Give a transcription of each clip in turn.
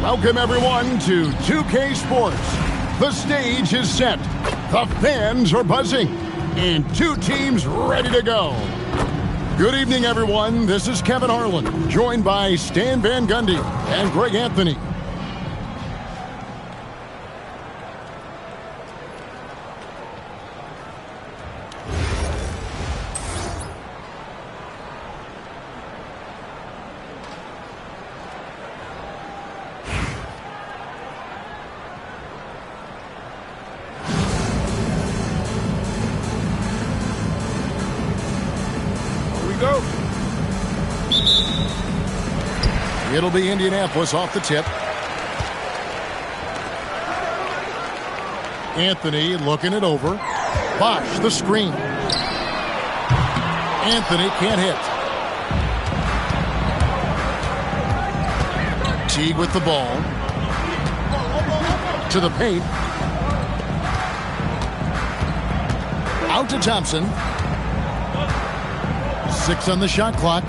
Welcome, everyone, to 2K Sports. The stage is set, the fans are buzzing, and two teams ready to go. Good evening, everyone. This is Kevin Harlan, joined by Stan Van Gundy and Greg Anthony. It'll be Indianapolis off the tip. Anthony looking it over. Bosch, the screen. Anthony can't hit. Teague with the ball. To the paint. Out to Thompson. 6 on the shot clock.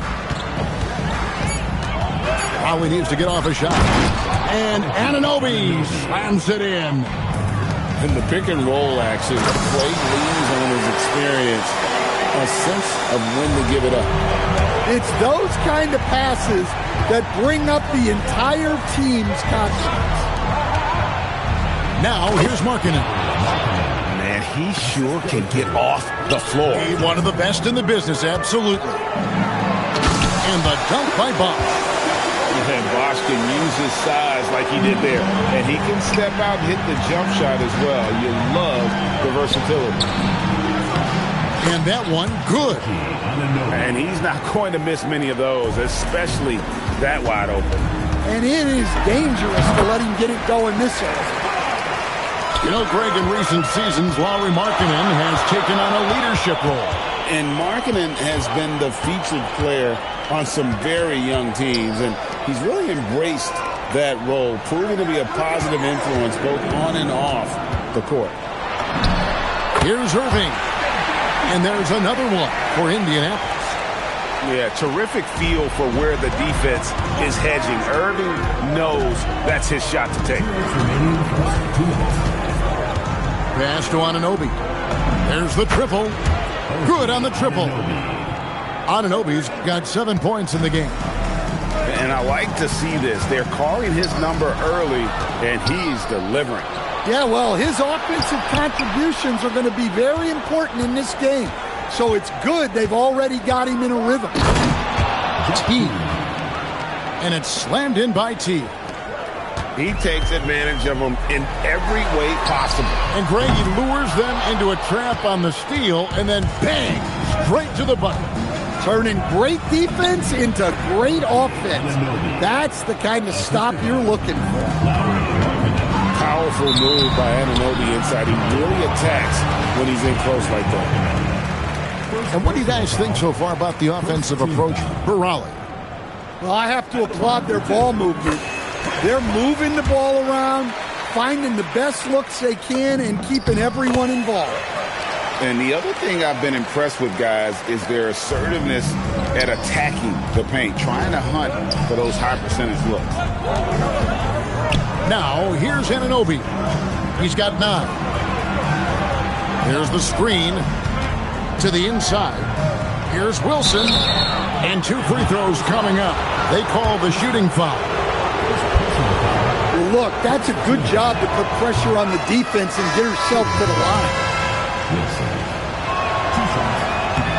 He needs to get off a shot. And Anunoby slams it in. In the pick and roll action, Clay leans on his experience, a sense of when to give it up. It's those kind of passes that bring up the entire team's confidence. Now here's Markkanen. Man, he sure can get off the floor. He's one of the best in the business, absolutely. And the dunk by Bosch. And Bosch can use his size like he did there. And he can step out and hit the jump shot as well. You love the versatility. And that one, good. And he's not going to miss many of those, especially that wide open. And it is dangerous to let him get it going this early. You know, Greg, in recent seasons, Lauri Markkanen has taken on a leadership role. And Markkanen has been the featured player on some very young teams, and he's really embraced that role, proving to be a positive influence both on and off the court. Here's Irving, and there's another one for Indianapolis. Yeah, terrific feel for where the defense is hedging. Irving knows that's his shot to take. Pass to Anunoby. There's the triple. Good on the triple. Anunoby's got 7 points in the game. And I like to see this. They're calling his number early, and he's delivering. Yeah, well, his offensive contributions are going to be very important in this game. So it's good they've already got him in a rhythm. T. And it's slammed in by T. He takes advantage of them in every way possible. And Greg, he lures them into a trap on the steal, and then bang, straight to the bucket. Turning great defense into great offense. That's the kind of stop you're looking for. Powerful move by Anunoby inside. He really attacks when he's in close like that. And what do you guys think so far about the offensive approach for Raleigh? Well, I have to applaud their ball movement. They're moving the ball around, finding the best looks they can, and keeping everyone involved. And the other thing I've been impressed with, guys, is their assertiveness at attacking the paint, trying to hunt for those high percentage looks. Now, here's Anunoby. He's got 9. Here's the screen to the inside. Here's Wilson. And 2 free throws coming up. They call the shooting foul. Well, look, that's a good job to put pressure on the defense and get herself to the line.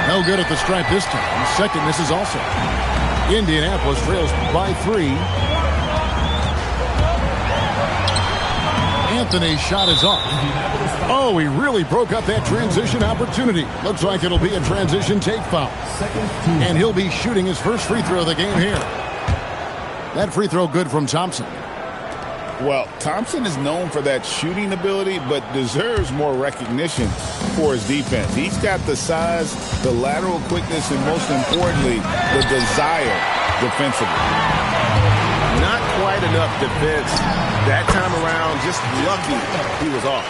No good at the stripe this time. Second misses also. Indianapolis trails by 3. Anthony's shot is off. Oh, he really broke up that transition opportunity. Looks like it'll be a transition take foul. And he'll be shooting his first free throw of the game here. That free throw good from Thompson. Well, Thompson is known for that shooting ability, but deserves more recognition for his defense. He's got the size, the lateral quickness, and most importantly, the desire defensively. Not quite enough defense that time around. Just lucky he was off.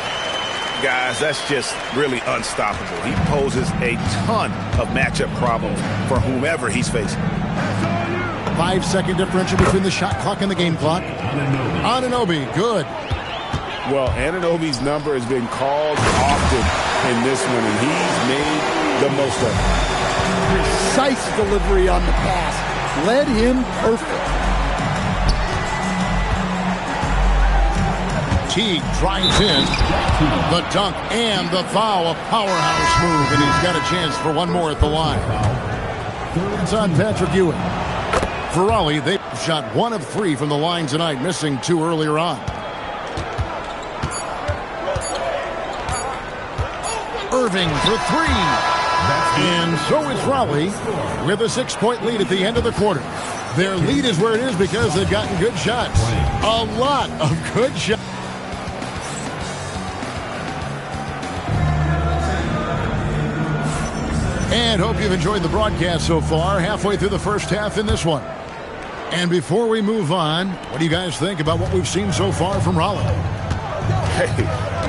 Guys, that's just really unstoppable. He poses a ton of matchup problems for whomever he's facing. 5-second differential between the shot clock and the game clock. Anunoby, good. Well, Anunoby's number has been called often in this one, and he's made the most of it. Precise delivery on the pass. Led him perfect. Teague drives in. The dunk and the foul. A powerhouse move, and he's got a chance for one more at the line. It's on Patrick Ewing. For Raleigh, they shot 1 of 3 from the line tonight, missing 2 earlier on. Irving for 3. And so is Raleigh with a 6-point lead at the end of the quarter. Their lead is where it is because they've gotten good shots. A lot of good shots. And hope you've enjoyed the broadcast so far. Halfway through the first half in this one. And before we move on, what do you guys think about what we've seen so far from Raleigh? Hey,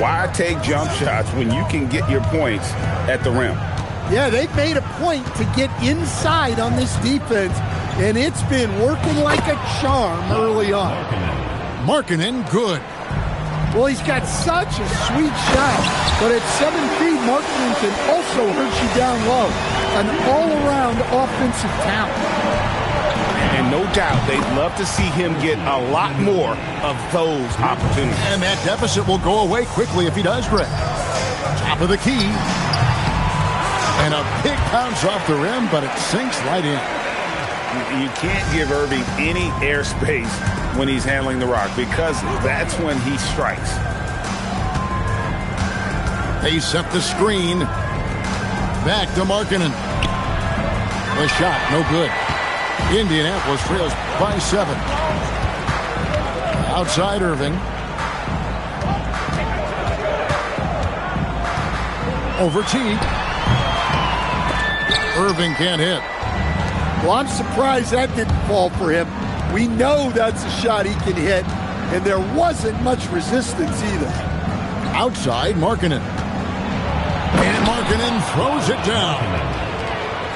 why take jump shots when you can get your points at the rim? Yeah, they've made a point to get inside on this defense, and it's been working like a charm early on. Markkanen, good. Well, he's got such a sweet shot, but at 7 feet, Markkanen can also hurt you down low. An all-around offensive talent. And no doubt they'd love to see him get a lot more of those opportunities. And that deficit will go away quickly if he does, Greg. Top of the key. And a big bounce off the rim, but it sinks right in. You can't give Irving any airspace when he's handling the rock because that's when he strikes. They set the screen. Back to Markkanen. The shot, no good. Indianapolis trails by 7. Outside Irving. Over Teague. Irving can't hit. Well, I'm surprised that didn't fall for him. We know that's a shot he can hit, and there wasn't much resistance either. Outside Markkanen. And Markkanen throws it down.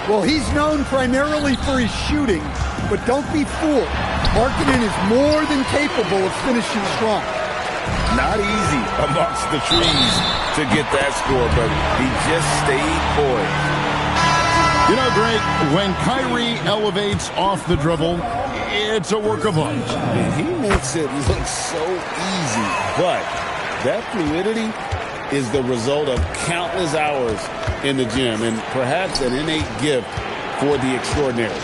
Well, he's known primarily for his shooting, but don't be fooled. Markkanen is more than capable of finishing strong. Not easy amongst the trees to get that score, but he just stayed poised. You know, Greg, when Kyrie elevates off the dribble, it's a work of art. He makes it look so easy, but that fluidity is the result of countless hours in the gym and perhaps an innate gift for the extraordinary.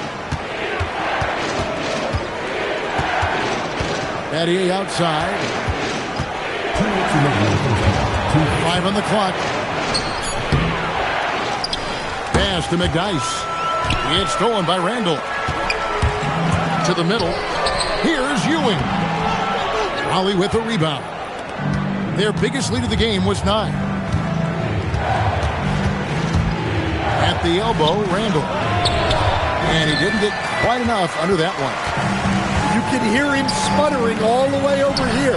Eddie outside. 5 on the clock. Pass to McDyess. It's stolen by Randall. To the middle. Here's Ewing. Raleigh with the rebound. Their biggest lead of the game was 9. At the elbow, Randall. And he didn't get quite enough under that one. You can hear him sputtering all the way over here.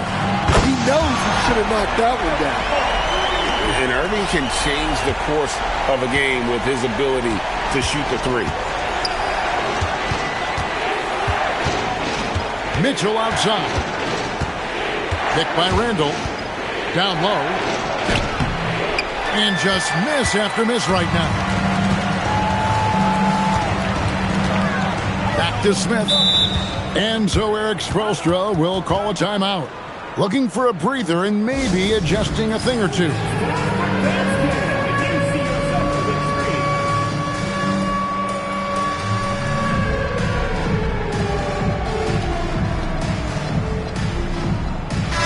He knows he should have knocked that one down. And Irving can change the course of a game with his ability to shoot the 3. Mitchell outside. Picked by Randall. Down low. And just miss after miss right now. Back to Smith. And so Eric Spoelstra will call a timeout. Looking for a breather and maybe adjusting a thing or two.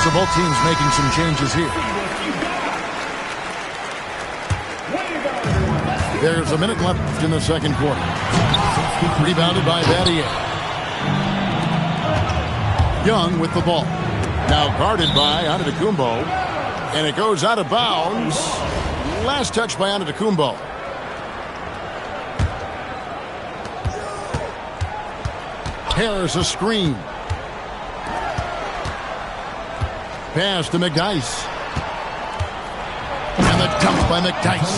So both teams making some changes here. There's a minute left in the second quarter. Rebounded by Battier. Young with the ball. Now guarded by Antetokounmpo. And it goes out of bounds. Last touch by Antetokounmpo. Harris a screen. Pass to McDyess. And the dunk by McDyess.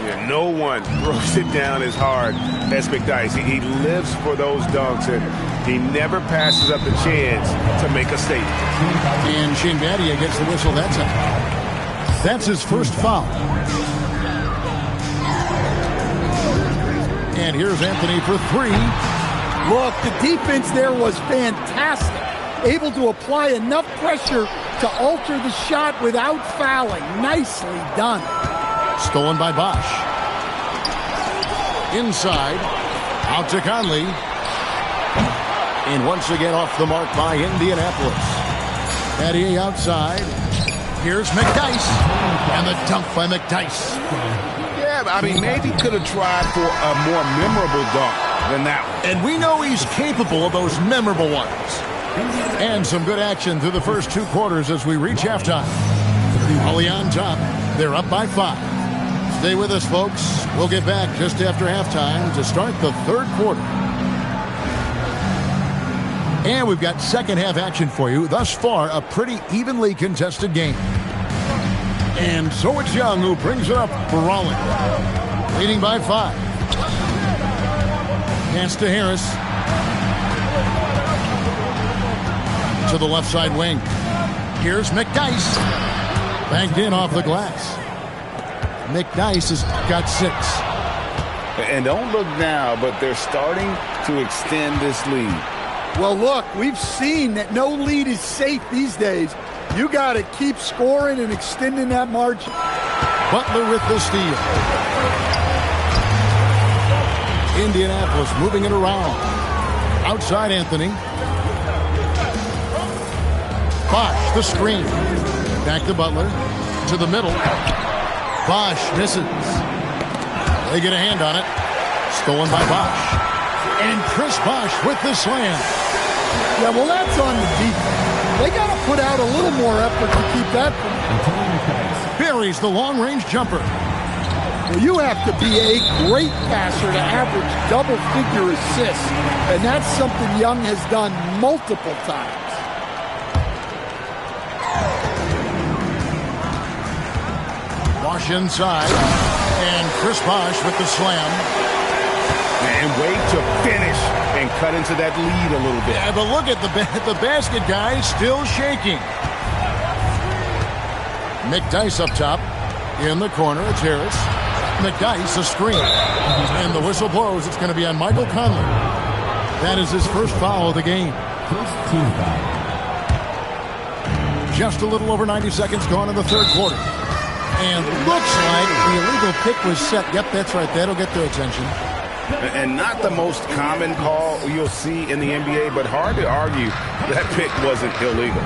Yeah, no one throws it down as hard as McDyess. He lives for those dunks, and he never passes up the chance to make a statement. And Shingadia gets the whistle that time. That's his first foul. And here's Anthony for three. Look, the defense there was fantastic. Able to apply enough pressure to alter the shot without fouling. Nicely done. Stolen by Bosch. Inside. Out to Conley. And once again off the mark by Indianapolis. Battier outside. Here's McDyess. And the dunk by McDyess. Yeah, I mean, maybe could have tried for a more memorable dunk than that one. And we know he's capable of those memorable ones. And some good action through the first two quarters as we reach halftime. Holly on top. They're up by 5. Stay with us, folks. We'll get back just after halftime to start the third quarter. And we've got second half action for you. Thus far, a pretty evenly contested game. And so it's Young who brings it up for Raleigh. Leading by 5. Pass to Harris. To the left side wing. Here's McDyess. Banked in off the glass. McDyess has got 6. And don't look now, but they're starting to extend this lead. Well, look, we've seen that no lead is safe these days. You got to keep scoring and extending that margin. Butler with the steal. Indianapolis moving it around. Outside Anthony. Bosch, the screen. Back to Butler. To the middle. Bosch misses. They get a hand on it. Stolen by Bosch. And Chris Bosch with the slam. Yeah, well, that's on the defense. They got to put out a little more effort to keep that from them. Buries the long-range jumper. Well, you have to be a great passer to average double-figure assists, and that's something Young has done multiple times. Bosch inside, and Chris Bosch with the slam. And wait to finish and cut into that lead a little bit. Yeah, but look at the basket guy still shaking. McDyess up top. In the corner, it's Harris. McDyess, a screen. And the whistle blows. It's going to be on Michael Conley. That is his first foul of the game. Just a little over 90 seconds gone in the third quarter. And looks like the illegal pick was set. Yep, that's right. That'll get their attention. And not the most common call you'll see in the NBA, but hard to argue that pick wasn't illegal.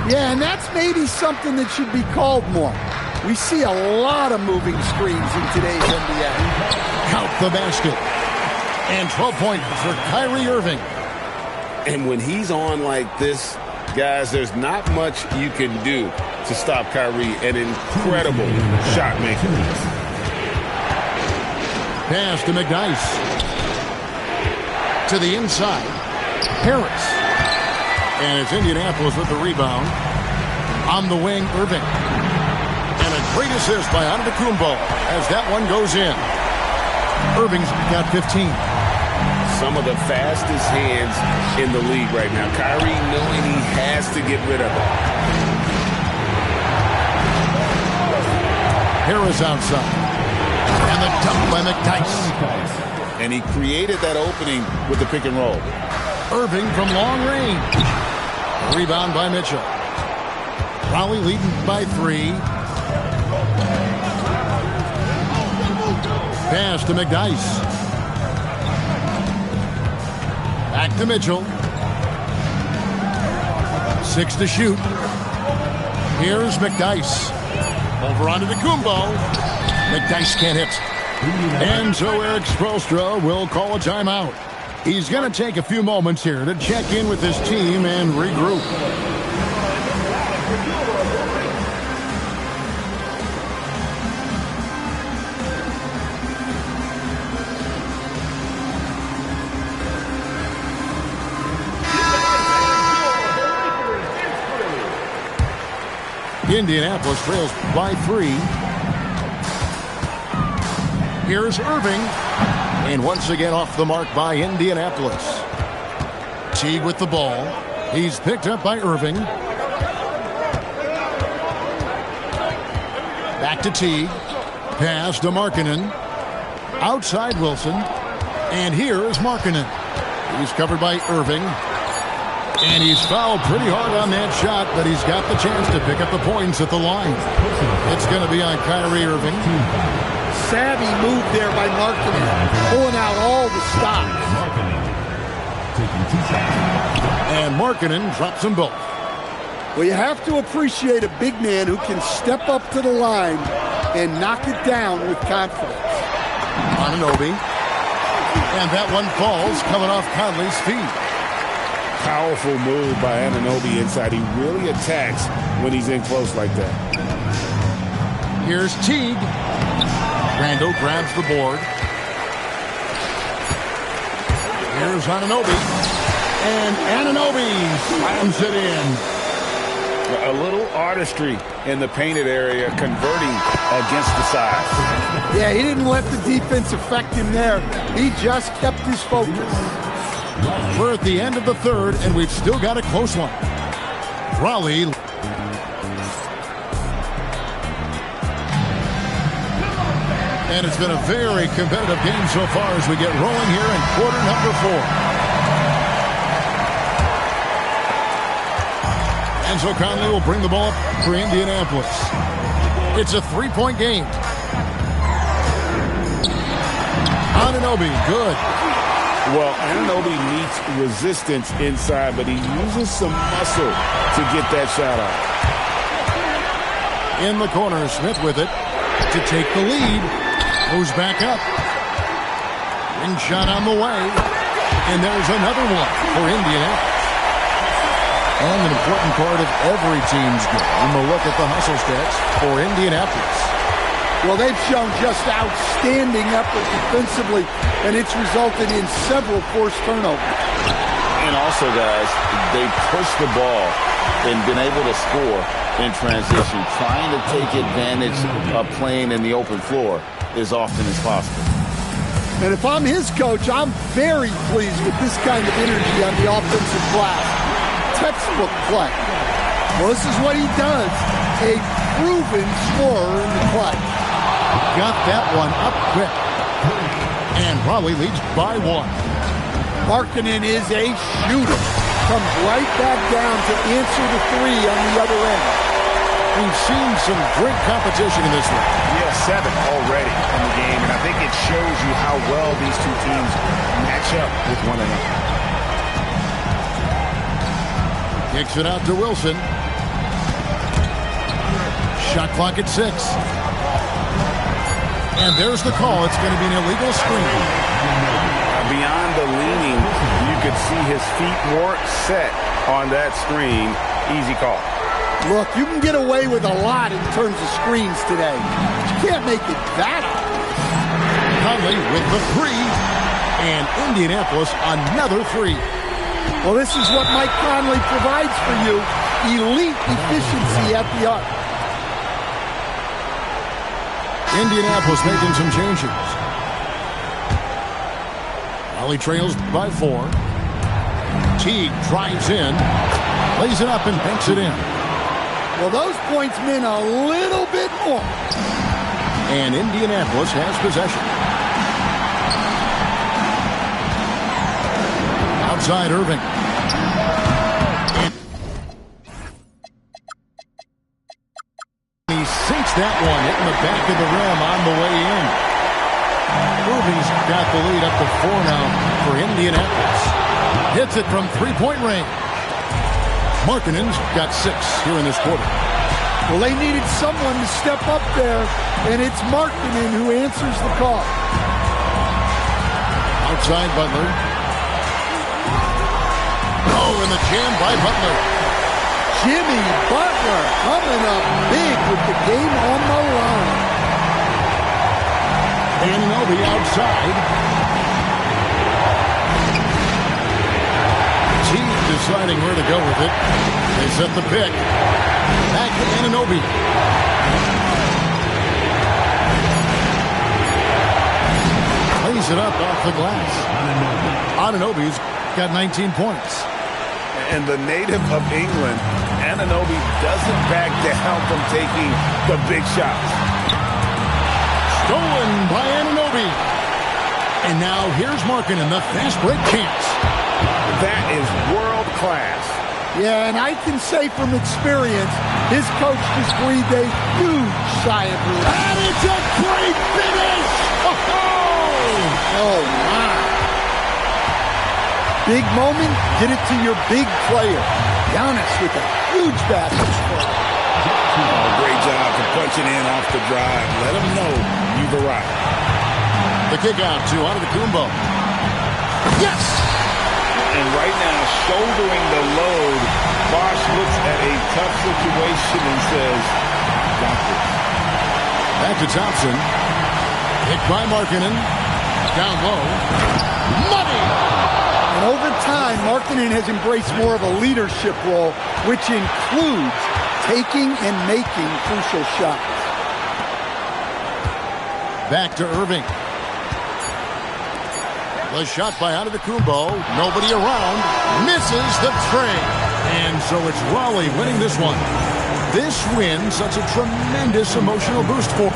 Yeah, and that's maybe something that should be called more. We see a lot of moving screens in today's NBA. Count the basket. And 12 points for Kyrie Irving. And when he's on like this, guys, there's not much you can do to stop Kyrie. An incredible shot maker. Pass to McDyess. To the inside. Harris. And it's Indianapolis with the rebound. On the wing, Irving. And a great assist by Antetokounmpo as that one goes in. Irving's got 15. Some of the fastest hands in the league right now. Kyrie knowing he has to get rid of it. Harris outside. And the dunk by McDyess. And he created that opening with the pick and roll. Irving from long range. Rebound by Mitchell. Raleigh leading by 3. Pass to McDyess. Back to Mitchell. 6 to shoot. Here's McDyess. Over onto the Kumbo. McDyess can't hit. And so Eric Spoelstra will call a timeout. He's going to take a few moments here to check in with his team and regroup. Indianapolis trails by 3. Here's Irving. And once again off the mark by Indianapolis. Teague with the ball. He's picked up by Irving. Back to Teague. Pass to Markkanen. Outside Wilson. And here is Markkanen. He's covered by Irving. And he's fouled pretty hard on that shot, but he's got the chance to pick up the points at the line. It's going to be on Kyrie Irving. Savvy move there by Markkanen, pulling out all the stops. And Markkanen drops them both. Well, you have to appreciate a big man who can step up to the line and knock it down with confidence. Anunoby. And that one falls coming off Conley's feet. Powerful move by Anunoby inside. He really attacks when he's in close like that. Here's Teague. Randall grabs the board. Here's Anunoby. And Anunoby slams it in. A little artistry in the painted area, converting against the size. Yeah, he didn't let the defense affect him there. He just kept his focus. We're at the end of the third, and we've still got a close one. Raleigh. And it's been a very competitive game so far as we get rolling here in quarter number 4. And so Conley will bring the ball up for Indianapolis. It's a 3-point game. Anunoby, good. Well, Anunoby meets resistance inside, but he uses some muscle to get that shot off. In the corner, Smith with it to take the lead. Moves back up. Ring shot on the way. And there's another one for Indianapolis. And an important part of every team's game, we'll look at the hustle stats for Indianapolis. Well, they've shown just outstanding effort defensively, and it's resulted in several forced turnovers. And also, guys, they pushed the ball and been able to score in transition, trying to take advantage of playing in the open floor as often as possible. And if I'm his coach, I'm very pleased with this kind of energy on the offensive glass. Textbook play. Well, this is what he does. A proven scorer in the clutch. Got that one up quick. And Raleigh leads by 1. Markkanen is a shooter. Comes right back down to answer the 3 on the other end. We've seen some great competition in this one. Yeah, 7 already in the game, and I think it shows you how well these two teams match up with one another. Kicks it out to Wilson. Shot clock at 6. And there's the call. It's going to be an illegal screen. Beyond the leaning, you could see his feet weren't set on that screen. Easy call. Look, you can get away with a lot in terms of screens today. You can't make it that obvious. Conley with the 3. And Indianapolis another 3. Well, this is what Mike Conley provides for you. Elite efficiency at the arc. Indianapolis making some changes. Raleigh trails by 4. Teague drives in, lays it up and banks it in. Well, those points mean a little bit more. And Indianapolis has possession. Outside Irving. He sinks that one, hitting the back of the rim on the way in. Irving's got the lead up to 4 now for Indianapolis. Hits it from 3-point range. Markkanen's got 6 here in this quarter. Well, they needed someone to step up there, and it's Markkanen who answers the call. Outside Butler. Oh, and the jam by Butler. Jimmy Butler coming up big with the game on the line. Anunoby outside. Teague deciding where to go with it. They set the pick. Back to Anunoby. it up off the glass. Anunoby's got 19 points. And the native of England, Anunoby doesn't back down from taking the big shots. Stolen by Anunoby. And now here's Markkanen, the fast break chance. That is world class. Yeah, and I can say from experience, his coach just breathed a huge sigh of relief. And it's a great finish! Oh, my. Big moment, get it to your big player. Giannis with a huge basket. Oh, great job for punching in off the drive. Let him know you've arrived. The kick out to Antetokounmpo. Yes! And right now, shouldering the load, Bosh looks at a tough situation and says, got this. Back to Thompson. Hit by Markkanen. Down low. Money! And over time, Markkanen has embraced more of a leadership role, which includes taking and making crucial shots. Back to Irving. The shot by Antetokounmpo. Nobody around. Misses the tray. And so it's Raleigh winning this one. This win, such a tremendous emotional boost for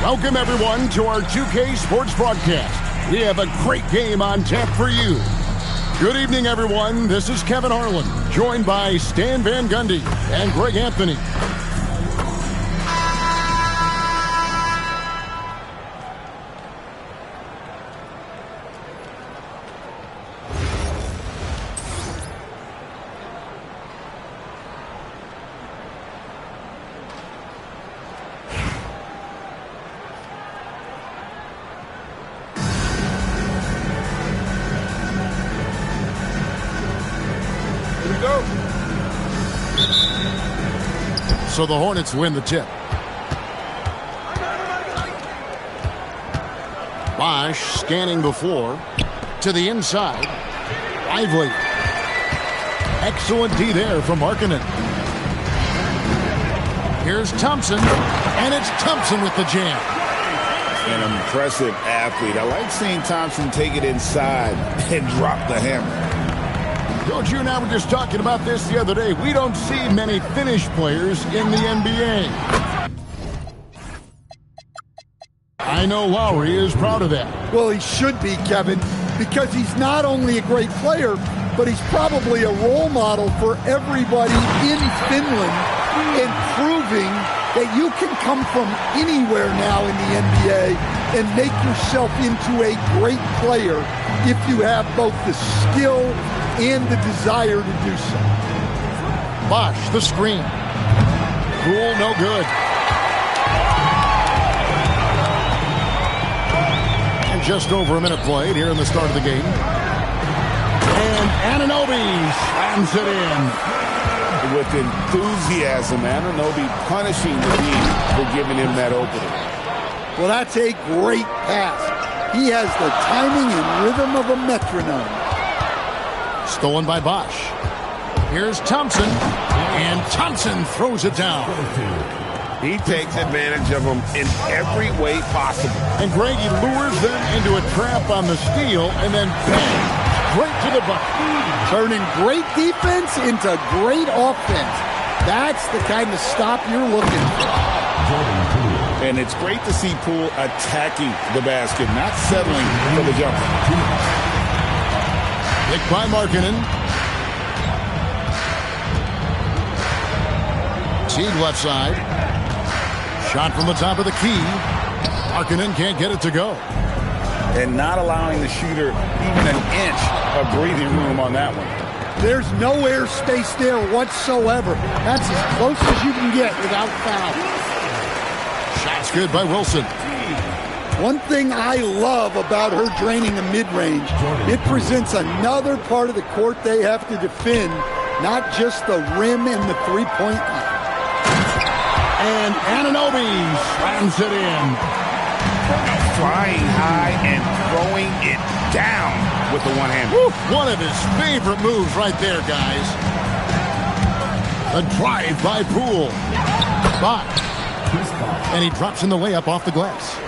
Welcome, everyone, to our 2K Sports broadcast. We have a great game on tap for you. Good evening, everyone. This is Kevin Harlan, joined by Stan Van Gundy and Greg Anthony. So the Hornets win the tip. Bosch scanning the floor to the inside. Lively. Excellent D there from Markkanen. Here's Thompson, and it's Thompson with the jam. An impressive athlete. I like seeing Thompson take it inside and drop the hammer. Coach, you and I were just talking about this the other day. We don't see many Finnish players in the NBA. I know Lowry is proud of that. Well, he should be, Kevin, because he's not only a great player, but he's probably a role model for everybody in Finland in proving that you can come from anywhere now in the NBA and make yourself into a great player if you have both the skill and the desire to do so. Bosch, the screen. Cool, no good. And just over a minute played here in the start of the game. And Anunoby slams it in. With enthusiasm, Anunoby punishing the team for giving him that opening. Well, that's a great pass. He has the timing and rhythm of a metronome. Stolen by Bosch. Here's Thompson, and Thompson throws it down. He takes advantage of them in every way possible. And Greg, he lures them into a trap on the steal, and then bang, straight to the bucket. Turning great defense into great offense. That's the kind of stop you're looking for. And it's great to see Poole attacking the basket, not settling for the jumper. Picked by Markkanen. Teague left side. Shot from the top of the key. Markkanen can't get it to go. And not allowing the shooter even an inch of breathing room on that one. There's no air space there whatsoever. That's as close as you can get without foul. Shot's good by Wilson. One thing I love about her draining the mid-range, it presents another part of the court they have to defend, not just the rim and the three-point line. And Anunoby slams it in. Flying high and throwing it down with the one hand. One of his favorite moves right there, guys. A drive by Poole. And he drops in the layup off the glass.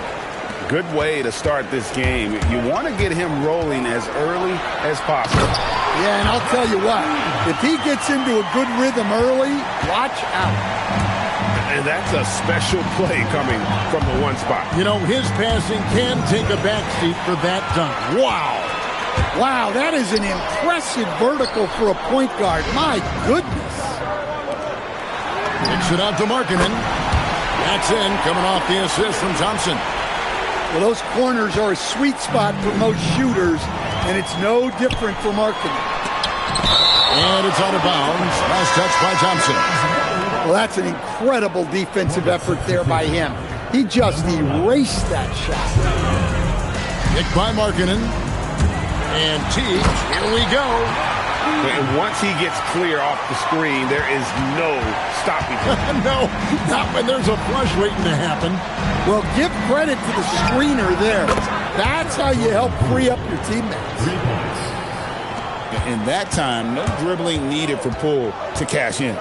Good way to start this game. You want to get him rolling as early as possible. Yeah, and I'll tell you what, if he gets into a good rhythm early, watch out. And that's a special play coming from the one spot. You know, his passing can take a backseat for that dunk. Wow. Wow, that is an impressive vertical for a point guard. My goodness. Kicks it out to Markkanen. That's in, coming off the assist from Thompson. Well, those corners are a sweet spot for most shooters, and it's no different for Markkanen. And it's out of bounds. Last touch by Thompson. Well, that's an incredible defensive effort there by him. He just erased that shot. Picked by Markkanen. And Teague, here we go. And once he gets clear off the screen, there is no stopping him. No, not when there's a flush waiting to happen. Well, give credit to the screener there. That's how you help free up your teammates. In that time, no dribbling needed for Poole to cash in.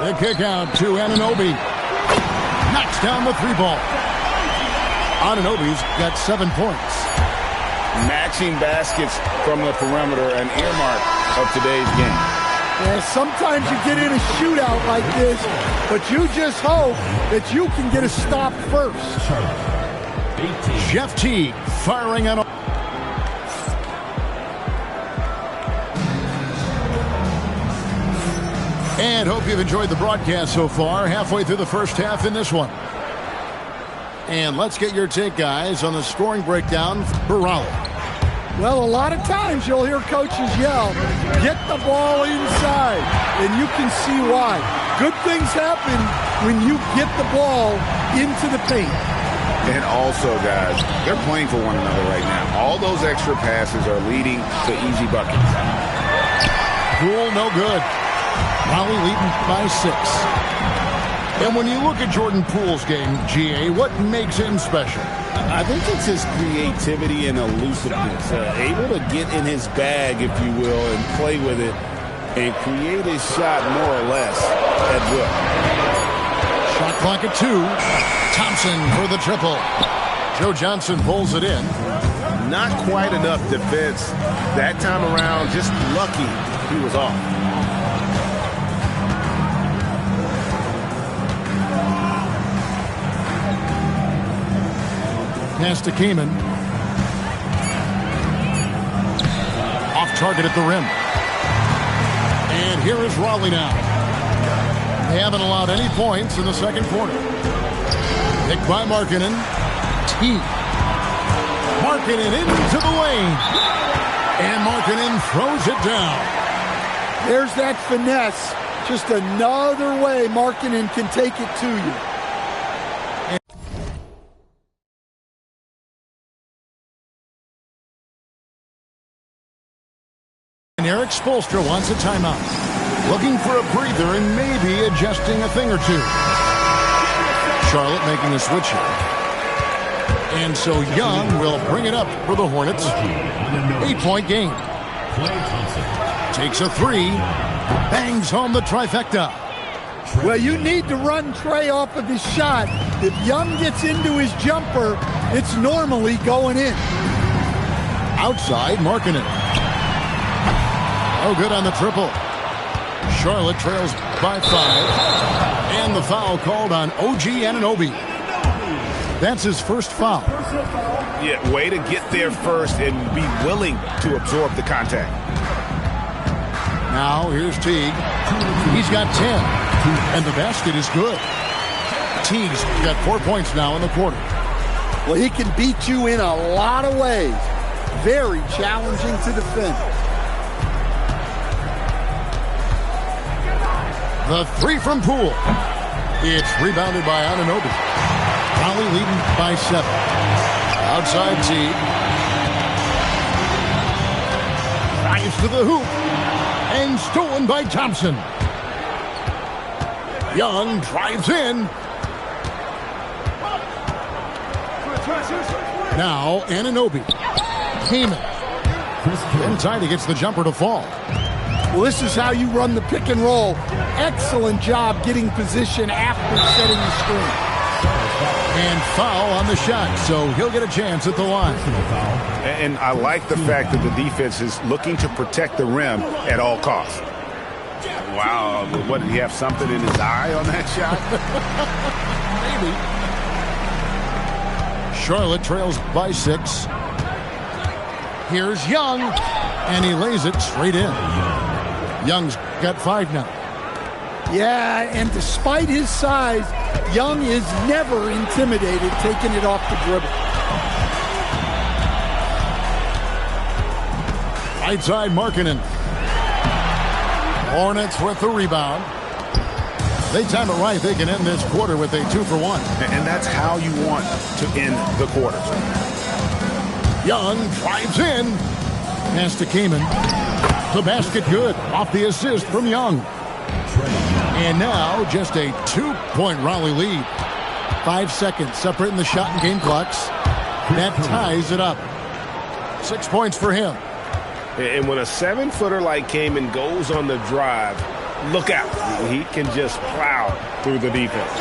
The kick out to Anunoby. Knocks down the three ball. Anunoby's got 7 points. Matching baskets from the perimeter, an earmark of today's game. And sometimes you get in a shootout like this, but you just hope that you can get a stop first. Jeff Teague firing on. And hope you've enjoyed the broadcast so far. Halfway through the first half in this one. And let's get your take, guys, on the scoring breakdown for Raleigh. Well, a lot of times you'll hear coaches yell, get the ball inside, and you can see why. Good things happen when you get the ball into the paint. And also, guys, they're playing for one another right now. All those extra passes are leading to easy buckets. Poole, no good. Raleigh leading by 6. And when you look at Jordan Poole's game, GA, what makes him special? I think it's his creativity and elusiveness. Able to get in his bag, if you will, and play with it and create his shot more or less at will. Shot clock at 2. Thompson for the triple. Joe Johnson pulls it in. Not quite enough defense that time around. Just lucky he was off. Pass to Kamen. Off target at the rim. And here is Raleigh now. They haven't allowed any points in the second quarter. Picked by Markkanen. Teague. Markkanen into the lane. And Markkanen throws it down. There's that finesse. Just another way Markkanen can take it to you. Eric Spoelstra wants a timeout. Looking for a breather and maybe adjusting a thing or two. Charlotte making a switch here. And so Young will bring it up for the Hornets. 8-point game. Takes a 3. Bangs home the trifecta. Well, you need to run Trey off of his shot. If Young gets into his jumper, it's normally going in. Outside, Markkanen. No good on the triple. Charlotte trails by 5. And the foul called on OG Anunoby. That's his first foul. Yeah, way to get there first and be willing to absorb the contact. Now here's Teague. He's got 10. And the basket is good. Teague's got 4 points now in the quarter. Well, he can beat you in a lot of ways. Very challenging to defend. The 3 from Poole. It's rebounded by Anunoby. Raleigh leading by 7. Outside Teague. Drives to the hoop. And stolen by Thompson. Young drives in. Now Anunoby. Kamen. Inside, he gets the jumper to fall. Well, this is how you run the pick and roll. Excellent job getting position after setting the screen. And foul on the shot, so he'll get a chance at the line. And I like the fact that the defense is looking to protect the rim at all costs. Wow, what, did he have something in his eye on that shot? Maybe. Charlotte trails by 6. Here's Young, and he lays it straight in. Young's got 5 now. Yeah, and despite his size, Young is never intimidated taking it off the dribble. Right side, Markkanen. Hornets with the rebound. They time it right. They can end this quarter with a 2-for-1. And that's how you want to end the quarter. Young drives in. Pass to Kamen. The basket good. Off the assist from Young. And now just a 2-point Raleigh lead. 5 seconds separating the shot and game clocks. That ties it up. 6 points for him. And when a 7-footer like Kamen goes on the drive, look out. He can just plow through the defense.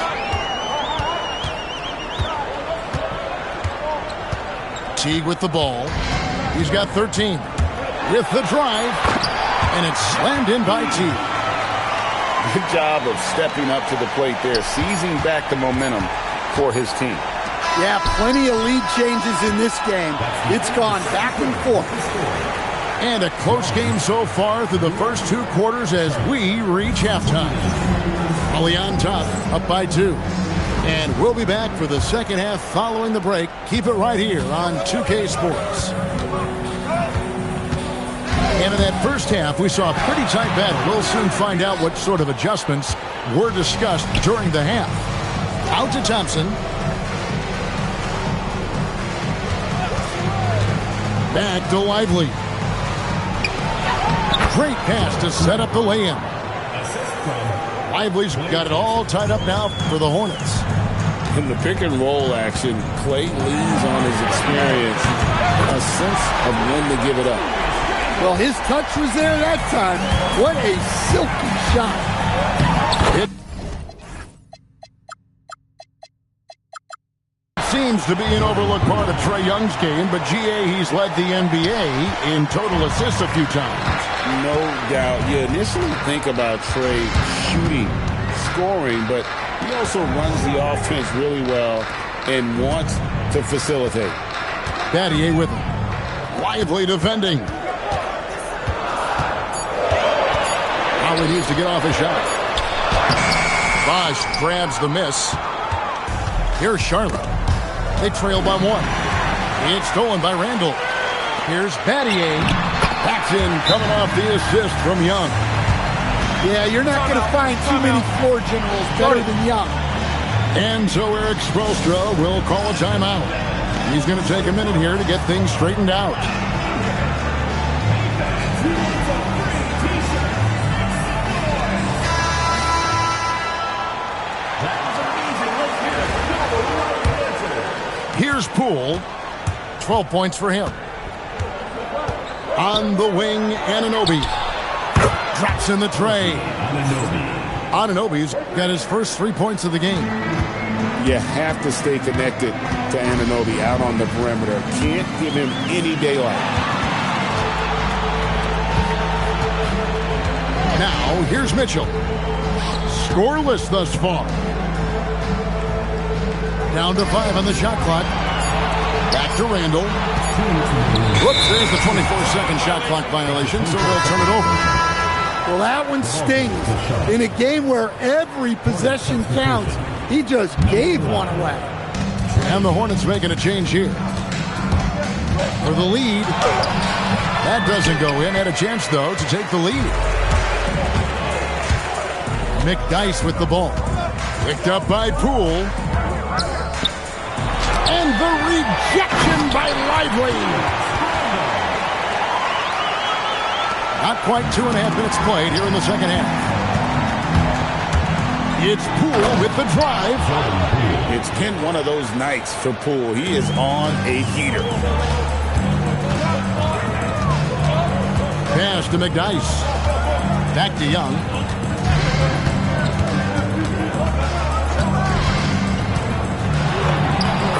Teague with the ball. He's got 13. With the drive. And it's slammed in by T. Good job of stepping up to the plate there, seizing back the momentum for his team. Yeah, plenty of lead changes in this game. It's gone back and forth. And a close game so far through the first 2 quarters as we reach halftime. Philly on top, up by 2. And we'll be back for the second half following the break. Keep it right here on 2K Sports. And in that first half, we saw a pretty tight battle. We'll soon find out what sort of adjustments were discussed during the half. Out to Thompson. Back to Lively. Great pass to set up the lay-in. Lively's got it all tied up now for the Hornets. In the pick and roll action, Clay leans on his experience, a sense of when to give it up. Well, his touch was there that time. What a silky shot. It seems to be an overlooked part of Trae Young's game, but GA, he's led the NBA in total assists a few times. No doubt. You initially think about Trae shooting, scoring, but he also runs the offense really well and wants to facilitate. Battier with him. Lively defending. Howard needs to get off a shot. Bosch grabs the miss. Here's Charlotte. They trail by 1. It's stolen by Randall. Here's Battier. Backs in, coming off the assist from Young. Yeah, you're not going to find too many floor generals better than Young. And so Eric Spoelstra will call a timeout. He's going to take a minute here to get things straightened out. Here's Poole. 12 points for him. On the wing, Anunoby. Drops in the tray. Anunoby's got his first 3 points of the game. You have to stay connected to Anunoby out on the perimeter. Can't give him any daylight. Now, here's Mitchell. Scoreless thus far. Down to 5 on the shot clock. Back to Randall. Whoops, there's the 24-second shot clock violation, so they'll turn it over. Well, that one stings. In a game where every possession counts, he just gave one away. And the Hornets making a change here. For the lead. That doesn't go in. Had a chance, though, to take the lead. McDyess with the ball. Picked up by Poole. And the rejection by Lively. Not quite 2.5 minutes played here in the second half. It's Poole with the drive. It's been one of those nights for Poole. He is on a heater. Pass to McDyess. Back to Young.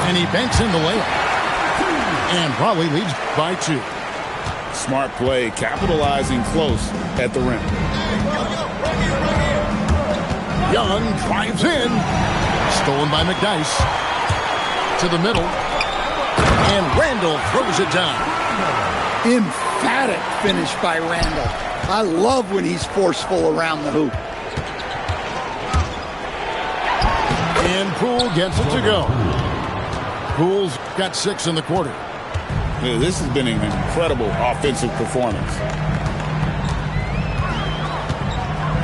And he banks in the layup. And probably leads by 2. Smart play, capitalizing close at the rim. Young drives in. Stolen by McDyess. To the middle. And Randall throws it down. Emphatic finish by Randall. I love when he's forceful around the hoop. And Poole gets it to go. Poole's got 6 in the quarter. Yeah, this has been an incredible offensive performance.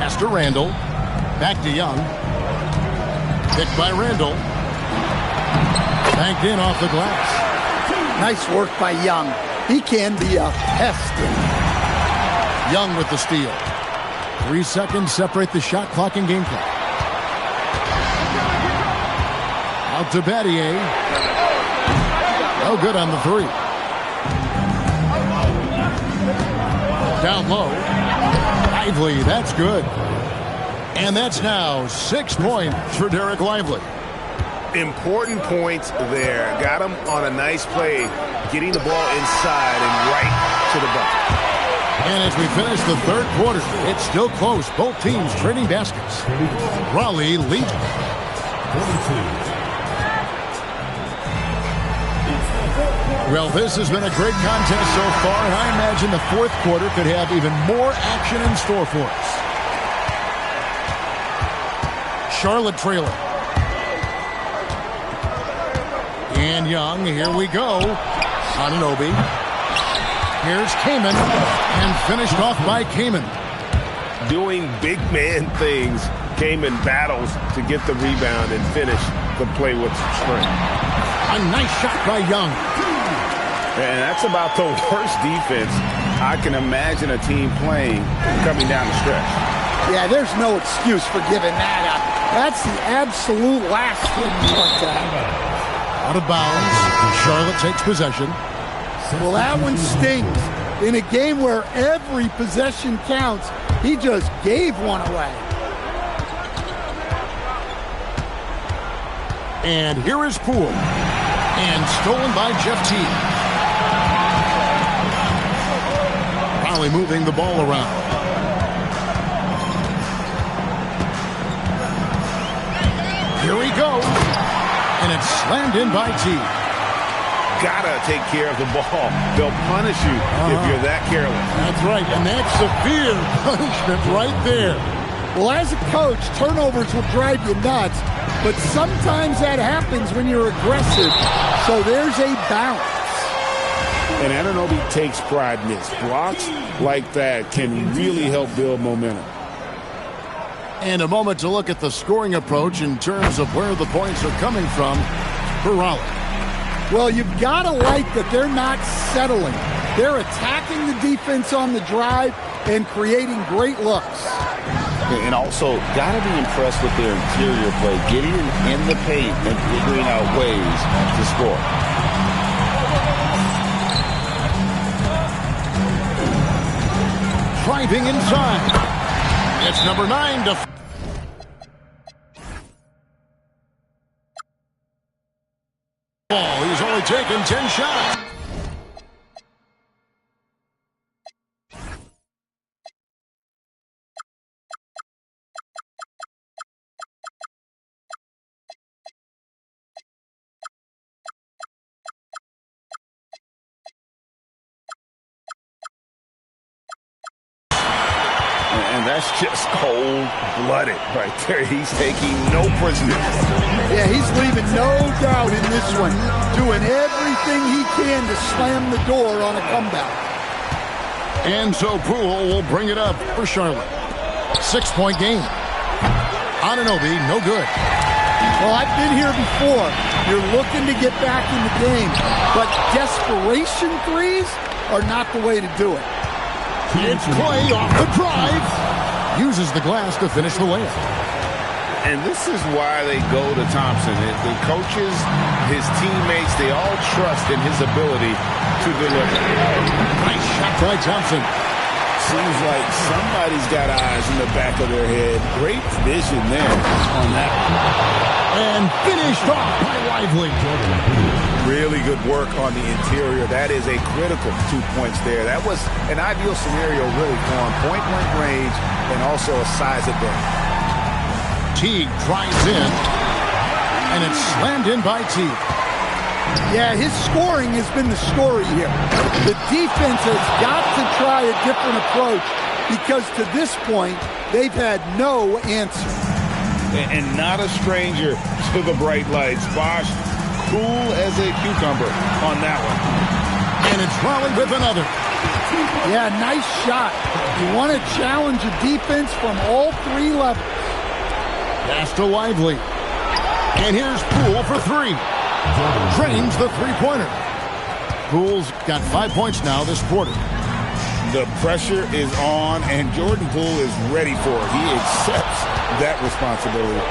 Pass to Randall. Back to Young. Picked by Randall. Banked in off the glass. Nice work by Young. He can be a pest. Young with the steal. 3 seconds separate the shot clock and game clock. Out to Battier. No good on the 3. Down low. Lively, that's good. And that's now 6 points for Derek Lively. Important points there. Got him on a nice play, getting the ball inside and right to the bucket. And as we finish the third quarter, it's still close. Both teams trading baskets. Raleigh leads. Well, this has been a great contest so far, and I imagine the fourth quarter could have even more action in store for us. Charlotte trailing. And Young, here we go. Anunoby. Here's Kaman, and finished off by Kaman. Doing big man things. Kaman battles to get the rebound and finish the play with some strength. A nice shot by Young. And that's about the worst defense I can imagine a team playing coming down the stretch. Yeah, there's no excuse for giving that up. That's the absolute last thing you want to have. Out of bounds. Charlotte takes possession. Well, that one stings. In a game where every possession counts, he just gave one away. And here is Poole. And stolen by Jeff Teague. Raleigh moving the ball around. Here we go. And it's slammed in by Teague. Gotta take care of the ball. They'll punish you if you're that careless. That's right, and that's severe punishment right there. Well, as a coach, turnovers will drive you nuts, but sometimes that happens when you're aggressive, so there's a balance. And Anunoby takes pride in this. Blocks like that can really help build momentum. And a moment to look at the scoring approach in terms of where the points are coming from for Raleigh. Well, you've got to like that they're not settling. They're attacking the defense on the drive and creating great looks. And also, got to be impressed with their interior play, getting in the paint and figuring out ways to score. Driving inside. It's number 9 to... He's only taken 10 shots. And that's just cold-blooded right there. He's taking no prisoners. Yeah, he's leaving no doubt in this one, doing everything he can to slam the door on a comeback. And so Poole will bring it up for Charlotte. 6-point game. Anunoby, no good. Well, I've been here before. You're looking to get back in the game, but desperation threes are not the way to do it. It's Clay off the drive. Uses the glass to finish the layup. And this is why they go to Thompson. The coaches, his teammates, they all trust in his ability to deliver. Nice shot by Thompson. Seems like somebody's got eyes in the back of their head. Great vision there on that one. And finished off by Lively. Really good work on the interior. That is a critical 2 points there. That was an ideal scenario really for him. Point-blank range and also a size advantage. Teague drives in, and it's slammed in by Teague. Yeah, his scoring has been the story here. The defense has got to try a different approach because to this point, they've had no answer. And not a stranger to the bright lights. Bosch, cool as a cucumber on that one. And it's Raleigh with another. Yeah, nice shot. You want to challenge a defense from all 3 levels. Pass to Lively. And here's Poole for 3. Drains the three-pointer. Poole's got 5 points now this quarter. The pressure is on, and Jordan Poole is ready for it. He accepts that responsibility.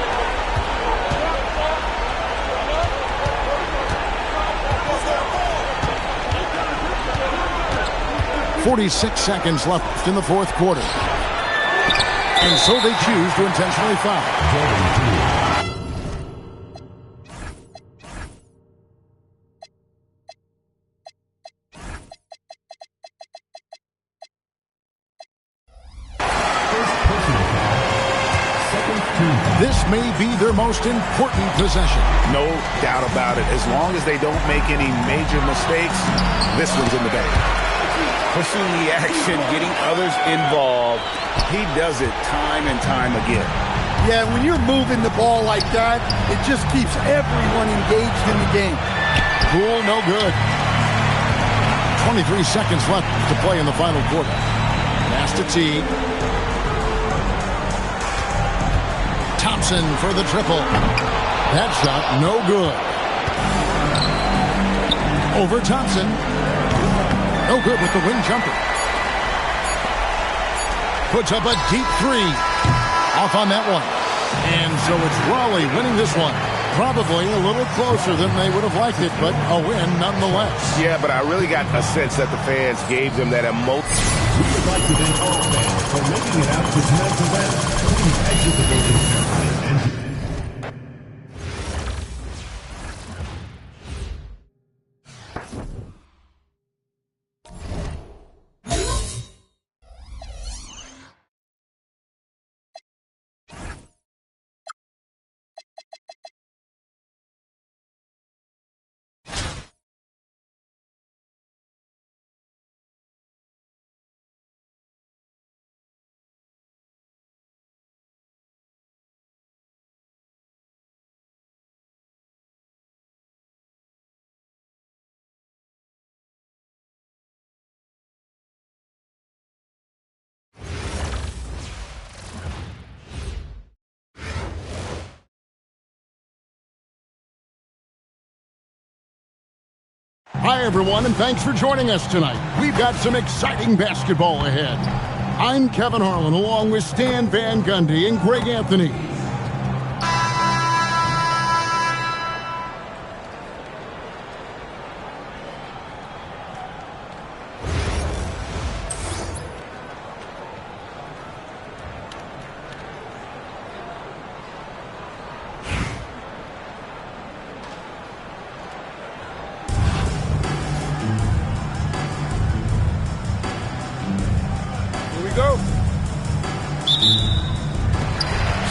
46 seconds left in the fourth quarter. And so they choose to intentionally foul. may be their most important possession. No doubt about it. As long as they don't make any major mistakes, this one's in the bag. Pushing the action, getting others involved. He does it time and time again. Yeah, when you're moving the ball like that, it just keeps everyone engaged in the game. Cool, no good. 23 seconds left to play in the final quarter. Pass to Teague. Thompson for the triple. That shot, no good. Over Thompson. No good with the wing jumper. Puts up a deep three. Off on that one. And so it's Raleigh winning this one. Probably a little closer than they would have liked it, but a win nonetheless. Yeah, but I really got a sense that the fans gave them that emotion. We would like to thank all fans for making it out to tonight's event. Please exit the building now and enter. Hi, everyone, and thanks for joining us tonight. We've got some exciting basketball ahead. I'm Kevin Harlan, along with Stan Van Gundy and Greg Anthony.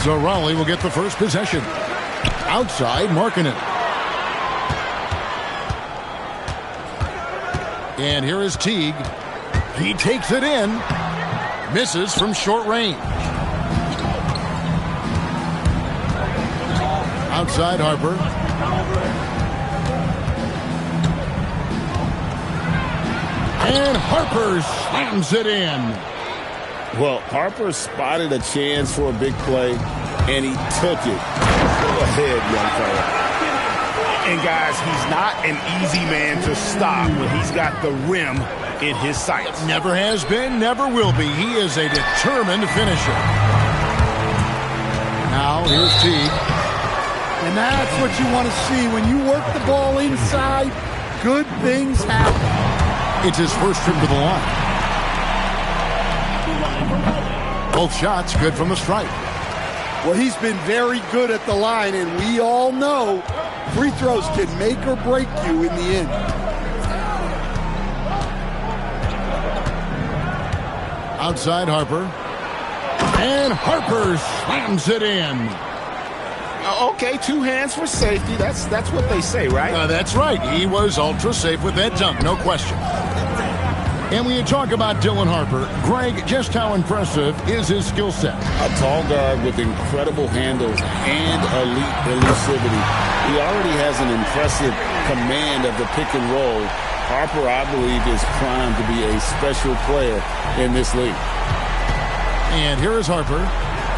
So Raleigh will get the first possession. Outside, Markkanen. And here is Teague. He takes it in. Misses from short range. Outside, Harper. And Harper slams it in. Well, Harper spotted a chance for a big play, and he took it. Go ahead, young fella. And, guys, he's not an easy man to stop when he's got the rim in his sights. Never has been, never will be. He is a determined finisher. Now, here's Teague. And that's what you want to see. When you work the ball inside, good things happen. It's his first trip to the line. Both shots good from the stripe. Well, he's been very good at the line, and we all know free throws can make or break you in the end. Outside, Harper. And Harper slams it in. Okay, two hands for safety. That's what they say, right? That's right. He was ultra safe with that dunk, no question. And when you talk about Dylan Harper, Greg, just how impressive is his skill set? A tall guard with incredible handle and elite elusivity. He already has an impressive command of the pick and roll. Harper, I believe, is primed to be a special player in this league. And here is Harper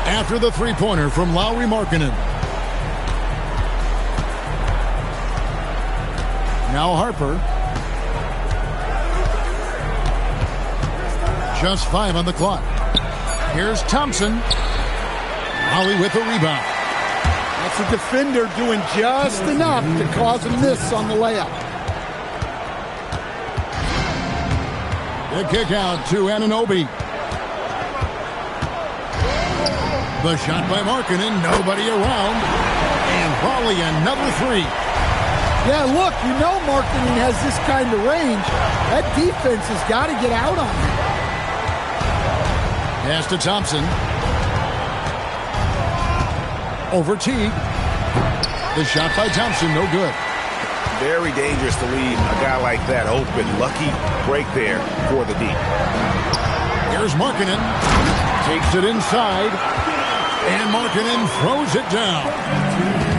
after the three-pointer from Lauri Markkanen. Now Harper. Just 5 on the clock. Here's Thompson. Raleigh with the rebound. That's a defender doing just enough to cause a miss on the layup. The kick out to Anunoby. The shot by Markkanen, nobody around. And Raleigh another three. Yeah, look, you know Markkanen has this kind of range. That defense has got to get out on him. Pass to Thompson. Over Teague. The shot by Thompson, no good. Very dangerous to leave a guy like that open. Lucky break there for the D. Here's Markkanen. Takes it inside. And Markkanen throws it down.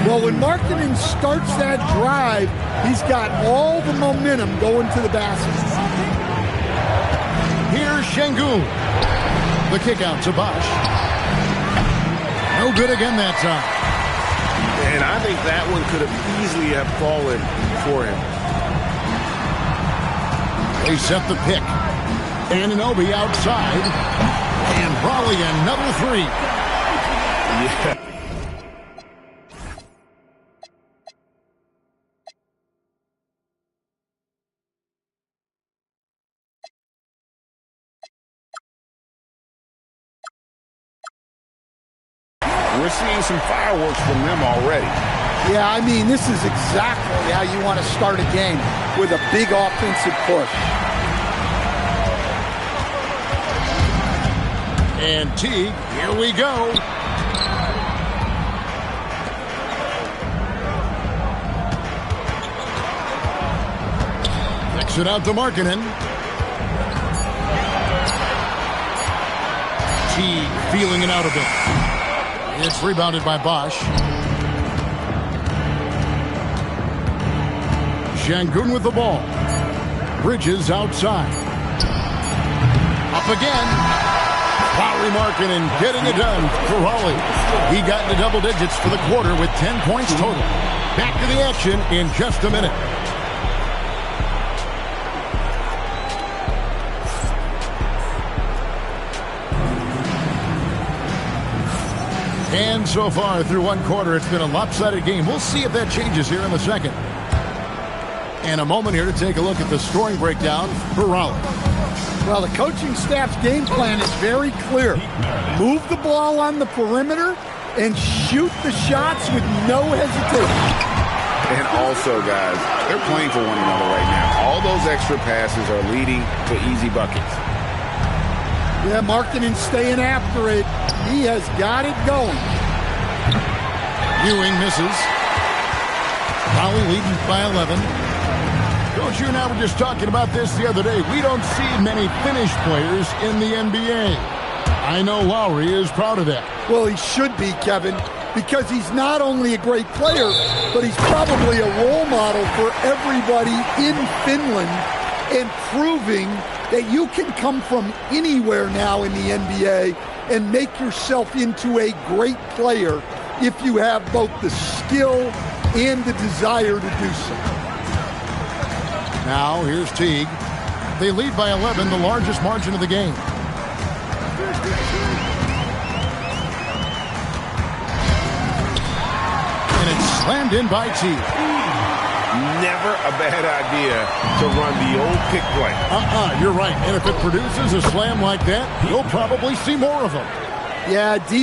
Well, when Markkanen starts that drive, he's got all the momentum going to the basket. Here's Şengün. The kick out to Bosch. No good again that time. And I think that one could have easily have fallen for him. They set the pick. Anunoby outside. And Raleigh another three. Yeah. We're seeing some fireworks from them already. Yeah, I mean, this is exactly how you want to start a game, with a big offensive push. And Teague, here we go. Kicks it out to Markkanen. Teague feeling it out a bit. It's rebounded by Bosch. Şengün with the ball. Bridges outside. Up again. Lauri Markkanen getting it done for Raleigh. He got into double digits for the quarter with 10 points total. Back to the action in just a minute. And so far through one quarter, it's been a lopsided game. We'll see if that changes here in the second. And a moment here to take a look at the scoring breakdown for Raleigh. Well, the coaching staff's game plan is very clear. Move the ball on the perimeter and shoot the shots with no hesitation. And also, guys, they're playing for one another right now. All those extra passes are leading to easy buckets. Yeah, Markkanen staying after it. He has got it going. Ewing misses. Raleigh leading by 11. Coach, you and I were just talking about this the other day. We don't see many finished players in the NBA. I know Lowry is proud of that. Well, he should be, Kevin, because he's not only a great player, but he's probably a role model for everybody in Finland, and proving that you can come from anywhere now in the NBA and make yourself into a great player if you have both the skill and the desire to do so. Now, here's Teague. They lead by 11, the largest margin of the game. And it's slammed in by Teague. Never a bad idea to run the old pick play. You're right. And if it produces a slam like that, you'll probably see more of them. Yeah, defense.